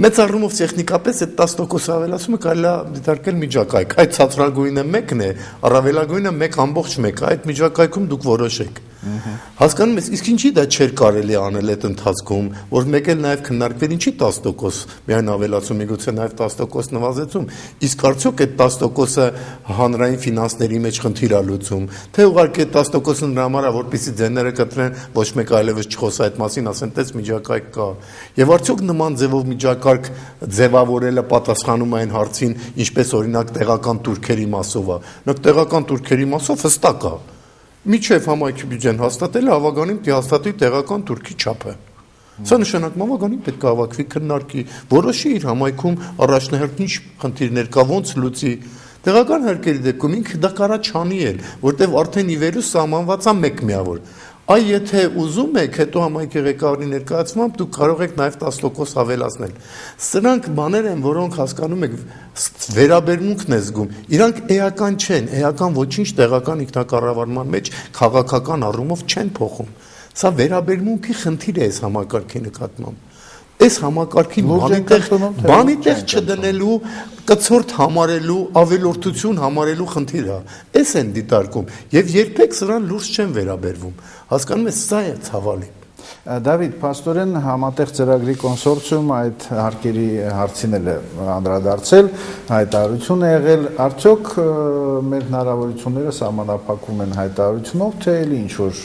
Մեծ առումով տեխնիկապես այդ 10% ավելացումը կարելի է դիտարկել միջակայք։ Այդ ցածրագույնը մեկն է, առավելագույնը 1.1, այդ միջակայքում դուք որոշեք։ Հասկանում եք, իսկ ինչի դա չէր կարելի անել այդ ընթացքում, որ մեկ էլ նաև քննարկվել ինչի 10% միայն ավելացում, միգուցե նաև 10% նվազեցում, իսկ արդյոք այդ 10%-ը հանրային ֆինանսների մեջ խնդիր է լուծում, թե ուղղակի այդ 10%-ը նրա համար է, որպեսզի ձեները կտրեն, ոչ մեկ այլևս չխոսա այդ մասին, ասեն, տես միջակայք կա։ Եվ արդյոք նման ձևով միջակայք ձևավորելը պատասխանում այն հարցին, ինչպես օրինակ տեղական турքերի մասով է։ Նույն տեղական турքերի մասով հստակ է։ Միջև համայնքի բյուջեն հաստատել է, հավականին պիտի հաստատի տեղական турքի չափը։ Սա նշանակում հավականին պետք է հավաքվի քննարկի, որոշի իր համայնքում առաջնահերթ ինչ խնդիրներ կա, ոնց լուծի։ Տեղական հարկերի դեպքում ինքը դա կարա չանի էլ, որտեղ արդեն ի վերու սահմանված է մեկ միավոր։ Այ եթե ուզում եք, հետո համայնքի ղեկավարի ներկայացմամբ դուք կարող եք նաև 10% ավելացնել։ Սրանք բաներ են, որոնք հասկանում եք վերաբերմունքն է զգում։ Իրանք էական չեն, էական ոչինչ տեղական ինքնակառավարման մեջ քաղաքական առումով չեն փոխում։ Սա վերաբերմունքի խնդիր է այս համակարգի նկատմամբ։ Այս համակարգին բանի տեղ չդնելու, կցորդ համարելու, ավելորդություն համարելու խնդիր է։ Այս են դիտարկում եւ երբեք սրան լուրջ չեն վերաբերվում։ Հասկանում եք, սա է ցավալի։ Դավիթ, փաստորեն համատեղ ծրագրի կոնսորցիում այդ հարկերի հարցին է անդրադարձել, հայտարարություն է եղել, արդյոք մեր հնարավորությունները սահմանափակվում են հայտարարությունով, թե էլի ինչ որ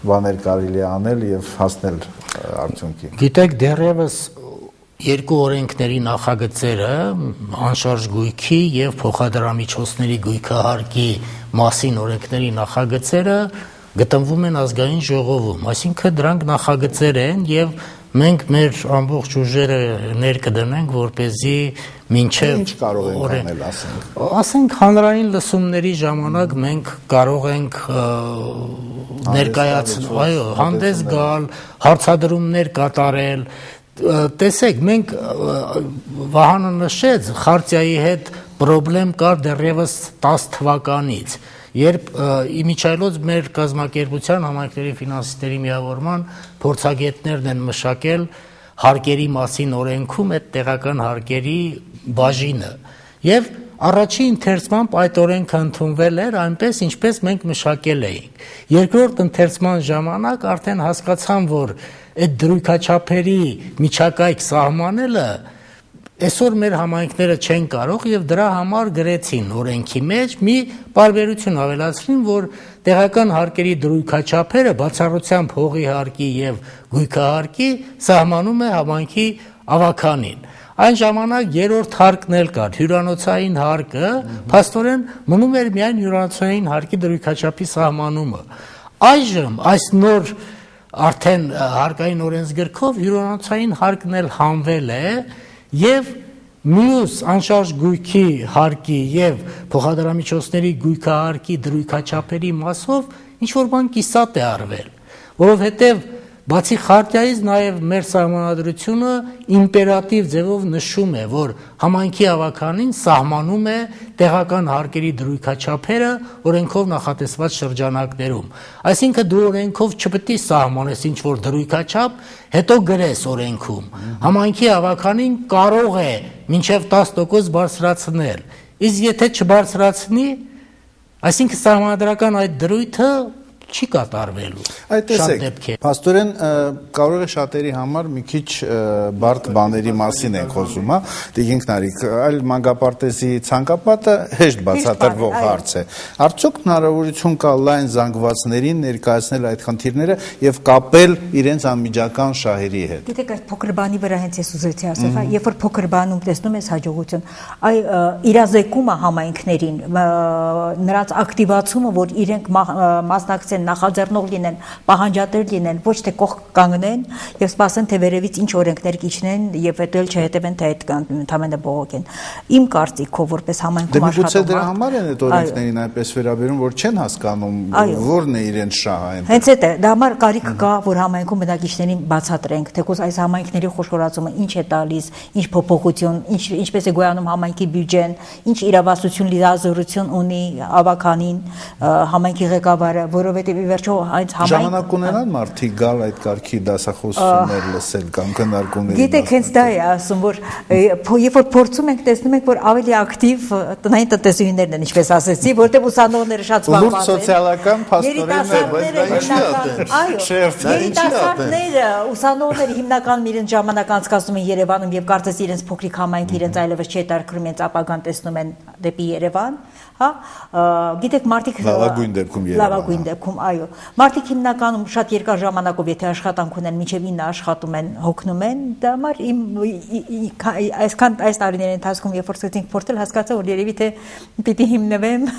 բաներ կարելի է անել եւ հասնել արդյունքի։ Գիտեք, դեռևս երկու օրենքների նախագծերը անշարժ գույքի եւ փոխադրամիջոցների գույքահարկի մասին օրենքների նախագծերը գտնվում են ազգային ժողովում, այսինքն դրանք նախագծեր են եւ մենք մեր ամբողջ ուժերը ներկդնենք, որպեսզի մինչև ինչ կարող ենք անել, ասենք հանրային լսումների ժամանակ մենք կարող ենք ներկայացնել, այո, հանդես գալ, հարցադրումներ կատարել։ Տեսեք, մենք Վահանը նշեց, Խարտիայի հետ պրոբլեմ կար դեռևս 10 թվականից, երբ իմիջիայլոց մեր կազմակերպության համայնքների ֆինանսիստերի միավորման փորձագետներն են մշակել հարկերի մասին օրենքում այդ տեղական հարկերի բաժինը եւ առաջին ընթերցմամբ այդ օրենքը ընդունվել էր այնպես ինչպես մենք մշակել էինք։ Երկրորդ ընթերցման ժամանակ արդեն հասկացան, որ այդ դրույքաչափերի միջակայք սահմանելը այսօր մեր համայնքները չեն կարող եւ դրա համար գրեցին օրենքի մեջ մի բարբերություն ավելացրին, որ տեղական հարկերի դրույքաչափերը բացառությամբ հողի հարկի եւ գույքահարկի սահմանում է համայնքի ավականին։ Այն ժամանակ երրորդ հարկն էլ կար, հյուրանոցային հարկը, փաստորեն մնում էր միայն հյուրանոցային հարկի դրույքաչափի սահմանումը։ Այժմ այս նոր արդեն հարկային օրենսգրքով հյուրանոցային հարկն էլ հանվել է եւ մյուս անշարժ գույքի հարկի եւ փոխադրամիջոցների գույքահարկի դրույքաչափերի մասով ինչ որ բան կիսատ է արվել, որովհետեւ բացի խարտիայից նաև մեր սահմանադրությունը իմպերատիվ ձևով նշում է, որ համայնքի ավականին սահմանում է տեղական հարկերի դրույքաչափերը օրենքով նախատեսված շրջանակներում։ Այսինքն դու օրենքով չպետք է սահմանես ինչ որ դրույքաչափ, հետո գրես օրենքում։ Համայնքի ավականին կարող է մինչև 10% բարձրացնել։ Իսկ եթե չբարձրացնի, այսինքն սահմանադրական այդ դրույթը չի կատարվելու։ Այդ տեսեք, փաստորեն կարող է շատերի համար մի քիչ բարդ բաների մասին ենք խոսում, հա, Տիկին Նարիկ, այլ մանկապարտեզի ցանկապատը հեշտ բացատրվող հարց է։ Արդյոք հնարավորություն կա լայն զանգվածներին ներկայացնել այդ խնդիրները եւ կապել իրենց անմիջական շահերի հետ։ Գիտեք, այդ փոքր բանի վրա հենց ես ուզեցի ասել, երբ որ փոքր բանում տեսնում ես հաջողություն, այ իրազեկումը համայնքներին, նրանց ակտիվացումը, որ իրենք մասնակցեն նախաձեռնող լինեն, պահանջատեր լինեն, ոչ թե կողք կանգնեն եւ սպասեն թե վերևից ինչ օրենքներ կիջնեն եւ հետո էլ չհետևեն թե այդ ընդամենը բողոքեն։ Իմ կարծիքով որպես համայնքում աշխատող դրա համար են այդ օրենքներին այնպես վերաբերում, որ չեն հասկանում որն է իրենց շահը։ Հենց այդ է, դա համար կարիք կա, որ համայնքում բնակիչներին բացատրենք, թեկուզ այս համայնքների խոշորացումը ինչ է տալիս, ինչ փոփոխություն, ինչպես է գոյանում համայնքի բյուջեն, ինչ իրավասություն լիազորություն ունի ավականին, համայնքի ղեկավարը, որովհետեւ ի վերջո այս համայնք ժամանակ ունենան մարդիկ գալ այդ կարգի դասախոսություններ լսել կամ քննարկումներ։ Գիտեք, հենց դա է ասում, որ երբ որ փորձում ենք, տեսնում ենք, որ ավելի ակտիվ տնային տնտեսուհիներն են, ինչպես ասեցի, որտեղ ուսանողները շատ զբաղված են։ Սոցիալական երիտասարդները, ուսանողները հիմնականում իրենց ժամանակ անցկացնում են Երևանում եւ կարծես իրենց փոքրիկ համայնքը իրենց այլևս չի հետաքրքրում, իրենց ապագան տեսնում են դեպի Երևան, հա, գիտեք, մարդիկ լավագույն դեպքում Երևան։ Լավագույն դեպքում, այո։ Մարդիկ հիմնականում շատ երկար ժամանակով, եթե աշխատանք ունեն, մինչև 9 աշխատում են, հոգնում են, դա համար այսքան այս տարիների ընթացքում, երբ որ սկսեցինք փորձել, հասկացա, որ երևի թե պիտի հիմնվեմ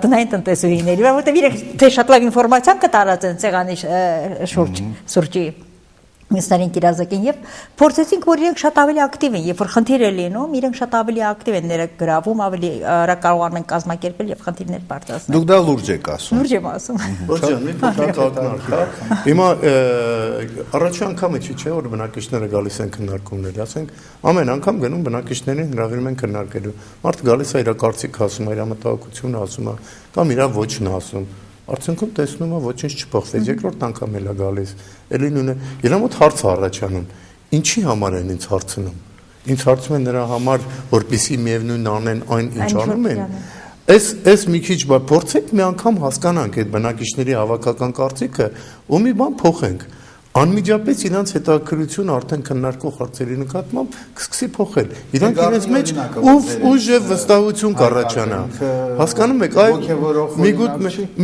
տնային տնտեսուհիների, որովհետև իրենք թե շատ լավ ինֆորմացիա կտարածեն ցեղանի շուրջի միսներին կիրազեկին եւ փորձեցինք, որ իրենք շատ ավելի ակտիվ են, երբ որ խնդիր է լինում, իրենք շատ ավելի ակտիվ են ներգրավում, ավելի արագ կարողանում են կազմակերպել եւ խնդիրներ բարձրացնել։ Դուք դա լուրջ եք ասում։ Լուրջ եմ ասում։ Ոչ ջան, մի փոքր ակնարկա։ Հիմա առաջի անգամը չի, չէ, որ բնակիչները գալիս են քննարկումներ, ասենք, ամեն անգամ գնում բնակիչներին հրավիրում են քննարկելու։ Մարդը գալիս է իր կարծիք ասում, իր մտահոգությունը ասում, կամ իր ոչն ասում։ Արդյունքում տեսնում է ոչինչ չփոխվեց, երկրորդ անգամ էլ է գալիս։ Էլի նույնը, իրա մոտ հարց առաջանում։ Ինչի համար են ինձ հարցնում։ Ինձ հարցում են նրա համար, որպեսզի միևնույն անեն այն, ինչ անում են։ Այս մի քիչ փորձեք մի անգամ հասկանանք այդ բնակիչների հավաքական կարծիքը ու մի բան փոխենք։ Անմիջապես իրանց հետաքրքրությունը արդեն քննարկող հարցերի նկատմամբ կսկսի փոխել։ Իրանք իրենց մեջ ուժ վստահություն կառաջանա։ Հասկանում եք,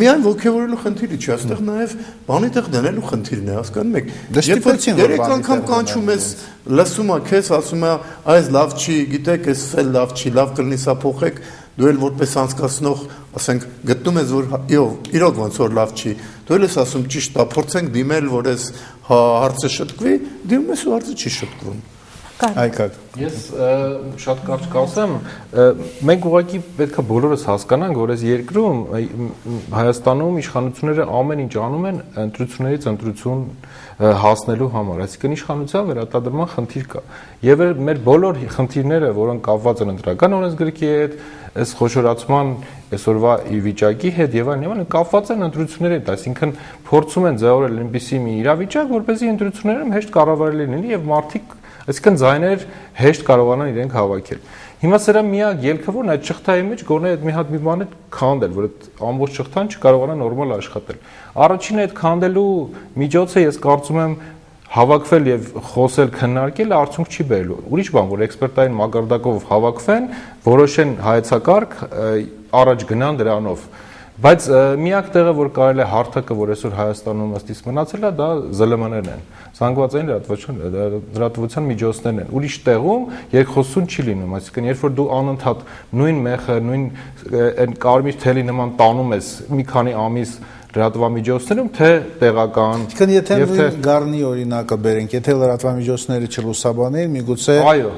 միայն ոգևորելու խնդիրը չի, այստեղ նաև բանի տեղ դնելու խնդիրն է, հասկանում եք։ Երեք անգամ կանչում ես, լսում է քեզ, ասում է, այս լավ չի, գիտեք, այս էլ լավ չի, լավ կլինի սա փոխեք, դու էլ որպես անցկացնող, ասենք, գտնում ես, որ իրոք ոնց որ լավ չի, դու էլ ես ասում ճիշտ է, փորձենք դիմել, որ այս հարցը շտկվի, դիմում ես ու հարցը չի շտկվում։ Այկակ։ Ես շատ կարճ կասեմ, մենք ուղղակի պետք է բոլորս հասկանանք, որ այս երկրում Հայաստանում իշխանությունները ամեն ինչ անում են ընտրություններից ընտրություն հասնելու համար, այսինքն իշխանության վերարտադրման խնդիր կա։ Եվ մեր բոլոր խնդիրները, որոնք կապված են ընտրական օրենսգրքի հետ, այս խոշորացման այսօրվա վիճակի հետ եւ այլն, կապված են ընտրությունների հետ, այսինքն փորձում են ձևավորել այնպիսի մի իրավիճակ, որպեսզի ընտրություններում հեշտ կառավարելի լինի եւ մարդիկ, այսինքն ձայներ հեշտ կարողանան իրենք հավաքել։ Հիմա սրա միակ ելքը որն է, այդ շղթայի մեջ գոնե այդ մի հատ մի բան է քանդել, որ այդ ամբողջ շղթան չկարողանա նորմալ աշխատել։ Առաջինը այդ քանդելու միջոցը ես կարծում եմ հավաքվել եւ խոսել, քննարկել արդյունք չի բերելու։ Ուրիշ բան, որ էքսպերտային մակարդակով հավաքվեն, որոշեն հայեցակարգ, առաջ գնան դրանով։ Բայց միակ տեղը, որ կարելի է հարթակը, որ այսօր Հայաստանում ըստիս մնացել է, դա ԶԼՄ-ներն են։ Զանգվածային լրատվության միջոցներն են։ Ուրիշ տեղում երկխոսություն չի լինում, այսինքն երբ որ դու անընդհատ նույն մեխը, նույն այն կարմիր թելի նման տանում ես մի քանի ամիս լրատվամիջոցներում, թե տեղական, Իսկ եթե նույն Գառնի օրինակը բերենք, եթե լրատվամիջոցները չլուսաբաներ, միգուցե այո,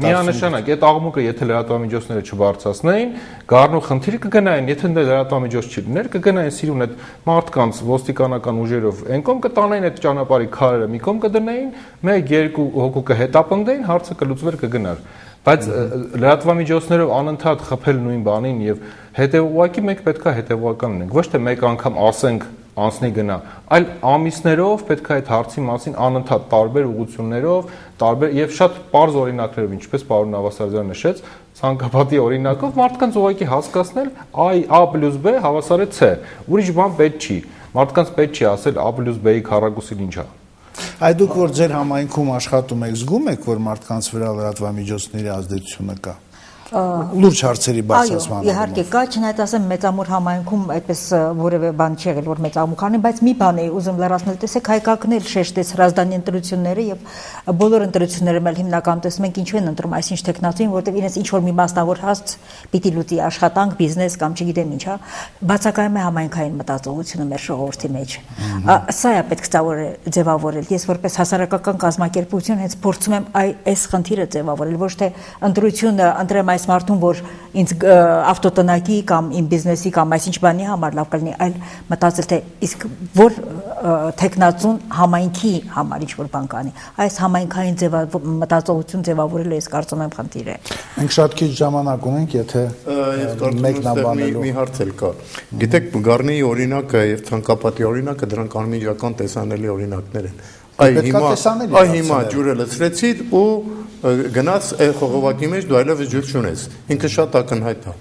միանշանակ, այդ աղմուկը եթե լրատվամիջոցները չբարձրացնեին, Գառնու խնդիրը կգնային, եթե լրատվամիջոց չլիներ, կգնային սիրուն այդ մարդկանց ոստիկանական ուժերով, այն կողմ կտանային այդ ճանապարհի քարերը, մի կողմ կդնեին, 1-2 հոգու կհետապնդեին, հարցը կլուծվեր կգնար։ Բայց լրատվամիջոցներով անընդհատ խփել նույն բանին եւ հետեւողակի մենք պետքա հետեւողական լինենք, ոչ թե մեկ անգամ ասենք անցնի գնա, այլ ամիսներով պետքա այդ հարցի մասին անընդհատ տարբեր ուղղություններով, տարբեր եւ շատ པարզ օրինակներով, ինչպես պարոն Նավասարդյանը նշեց, ցանկապատի օրինակով մարդկանց ուղղակի հասկացնել A+B հավասար է C։ Ուրիշ բան պետք չի։ Մարդկանց պետք չի ասել A+B-ի քառակուսին ինչ է։ Այդ դուք որ ձեր համայնքում աշխատում եք, զգում եք, որ մարդկանց վրա լրատվամիջոցների ազդեցությունը կա։ Լուրջ հարցերի բարձրացման։ Այո, իհարկե կա, չնայած ասեմ մեծամոր համայնքում այդպես որևէ բան չի եղել, որ մեծամուքանի, բայց մի բան է ուզում լրացնել, տեսեք հայկականն էլ շեշտեց Հրազդանի ընտրությունները եւ բոլոր ընտրությունները էլ հիմնականում տեսնում ենք ինչու են ընտրում այսինչ տեխնատին, որտեղ իրենց ինչ որ մի մասնավոր հաստ պիտի լուծի աշխատանք, բիզնես կամ չգիտեմ ինչ, հա, բացակայում է համայնքային մտածողությունը մեր ժողովրդի մեջ։ Սա է պետք ձևավորել։ Ես որպես հասարակական կազմակերպություն հենց փորձում եմ այս խնդիրը ձևավորել, ոչ թե ընտրությունը ընտրեմ այս մարդուն, որ ինձ ավտոտնակի կամ իմ բիզնեսի կամ այսինչ բանի համար լավ կլինի, այլ մտածել թե իսկ որ տեխնացուն համայնքի համար ինչ-որ բան կանի։ Այս համայնքային մտածողություն ձևավորելը ես կարծում եմ խնդիր է։ Մենք շատ քիչ ժամանակ ունենք, եթե մեկնաբանելու մի հարց էլ կա։ Գիտեք, Գառնիի օրինակը եւ ցանկապատի օրինակը դրանք անմիջական տեսանելի օրինակներ են։ Այ հիմա ջուրը լցրեցի ու գնաց խողովակի մեջ դու այլևս ջուր չունես։ Ինքը շատ ակնհայտ է։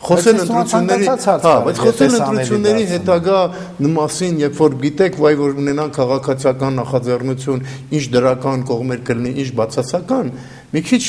Խոսել ընտրությունների, բայց խոսել ընտրությունների հետագա մասին, երբ որ գիտեք, վայ որ ունենան քաղաքացիական նախաձեռնություն, ինչ դրական կողմեր կլինի, ինչ բացասական, մի քիչ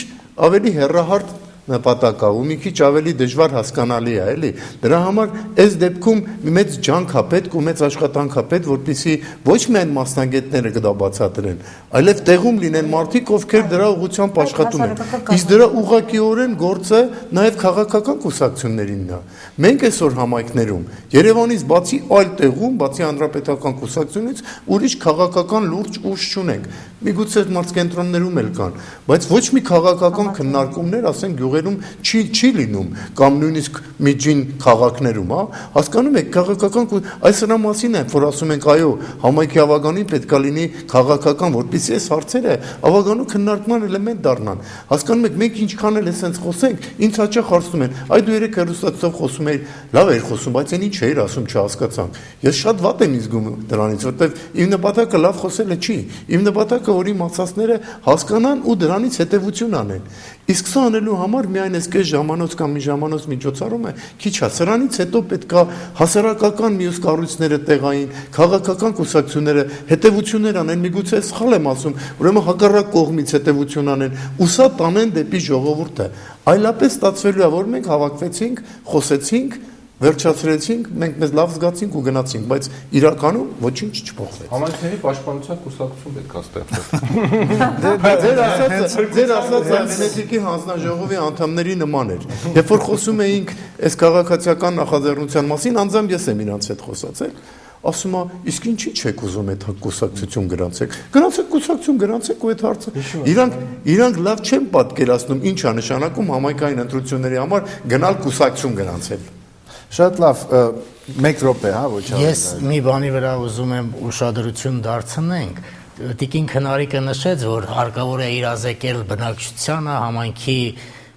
ավելի հեռահարտ նպատակ է ու մի քիչ ավելի դժվար հասկանալի է, էլի։ Դրա համար այս դեպքում մեծ ջանք է պետք ու մեծ աշխատանք է պետք, որպեսզի ոչ միայն մասնագետները դա բացատրեն, այլև տեղում լինեն մարդիկ, ովքեր դրա ուղղությամբ աշխատում են։ Իսկ դրա ուղղակիորեն գործը նաև քաղաքական կուսակցություններինն է։ Մենք այսօր համայնքներում Երևանից բացի այլ տեղում, բացի հանրապետական կուսակցությունից, ուրիշ քաղաքական լուրջ ուժ չունենք։ Միգուցե մարզկենտրոններում էլ կան, բայց ոչ մի քաղաքական քննարկումներ, ասենք գյուղերում չի լինում կամ նույնիսկ միջին քաղաքներում, հա, հասկանում եք, քաղաքական այս նրա մասին է, որ ասում ենք, այո, համայնքի ավագանին պետքա լինի քաղաքական, որպեսզի այս հարցերը ավագանու քննարկման էլեմենտ դառնան։ Հասկանում եք, մենք ինչքան էլ էսենց խոսենք, ինձ հաճախ հարցնում են, այ դու երեք հեռուստացով խոսում էիր, լավ էիր խոսում, բայց այն ինչ էիր ասում, չհասկացանք։ Ես շատ վատ եմ զգում դրանից, որտեղ իմ նպատակը լավ խոսելը չի, իմ նպատակը որ իմ ասածները հասկանան ու դրանից հետևություն անեն։ Իսկ սա անելու համար միայն այսքան ժամանոց կամ մի ժամանոց միջոցառումը քիչ է։ Սրանից հետո պետքա հասարակական մյուս կառույցները տեղային, քաղաքական կուսակցությունները հետևություններ անեն, միգուցե սխալ եմ ասում, ուրեմն հակառակ կողմից հետևություն անեն, ու սա տանեն դեպի ժողովուրդը։ Այլապես ստացվելու է, որ մենք հավաքվեցինք, խոսեցինք, վերջացրեցինք, մենք մեզ լավ զգացինք ու գնացինք, բայց իրականում ոչինչ չփոխվեց։ Համայնքների պաշտպանության կուսակցություն պետք է ստեղծել։ Ձեր ասած Արմենետիկի հանձնաժողովի անդամների նման էր։ Երբ որ խոսում էինք այս քաղաքացիական նախաձեռնության մասին, անձամբ ես եմ իրանց հետ խոսացել, ասում է, իսկ ինչի՞ չեք ուզում այդ կուսակցություն գրանցեք։ Գրանցեք կուսակցություն, գրանցեք ու այդ հարցը։ Իրանք լավ չեն պատկերացնում ինչ է նշանակում համայնքային ընտրությունների համար գնալ կուսակցություն գրանցել։ Շատ լավ, 1 րոպե, հա, ոչ ավելի։ Ես մի բանի վրա ուզում եմ ուշադրություն դարձնենք։ Տիկին Քնարիկը նշեց, որ հարկավոր է իրազեկել բնակչությանը, համայնքի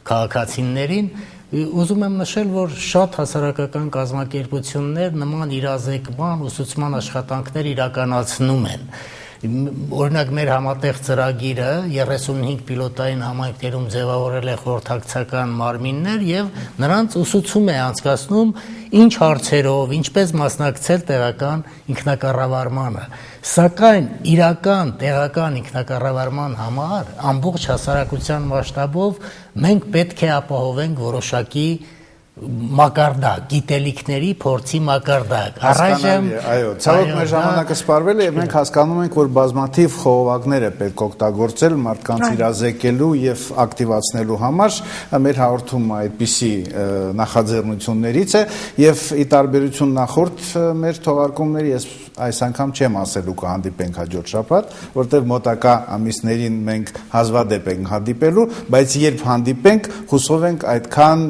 քաղաքացիներին։ Ուզում եմ նշել, որ շատ հասարակական կազմակերպություններ նման իրազեկման ուսուցման աշխատանքներ իրականացնում են։ օրինակ մեր համատեղ ծրագիրը 35 պիլոտային համայնքներում ձևավորել է խորհրդակցական մարմիններ եւ նրանց ուսուցում է անցկացնում ինչ հարցերով, ինչպես մասնակցել տեղական ինքնակառավարմանը։ Սակայն իրական տեղական ինքնակառավարման համար ամբողջ հասարակության մասշտաբով մենք պետք է ապահովենք որոշակի մակարդակ, գիտելիքների փորձի մակարդակ։ Առայժմ, այո, ցավոք մեր ժամանակը սպառվել է եւ մենք հասկանում ենք, որ բազմաթիվ խողովակներ է պետք օգտագործել մարդկանց իրազեկելու եւ ակտիվացնելու համար։ Մեր հաղորդումը այդպիսի նախաձեռնություններից է եւ ի տարբերություն նախորդ մեր թողարկումների ես այս անգամ չեմ ասելու կհանդիպենք հաջորդ շաբաթ, որտեղ մոտակա ամիսներին մենք հազվադեպ ենք հանդիպելու, բայց երբ հանդիպենք, հուսով ենք այդքան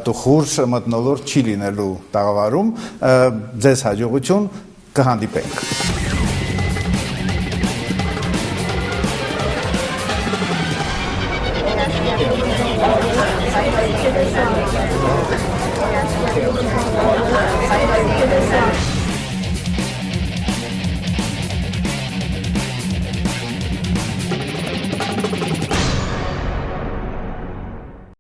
տխուր մթնոլորտ չի լինելու տաղավարում, ձեզ հաջողություն, կհանդիպենք։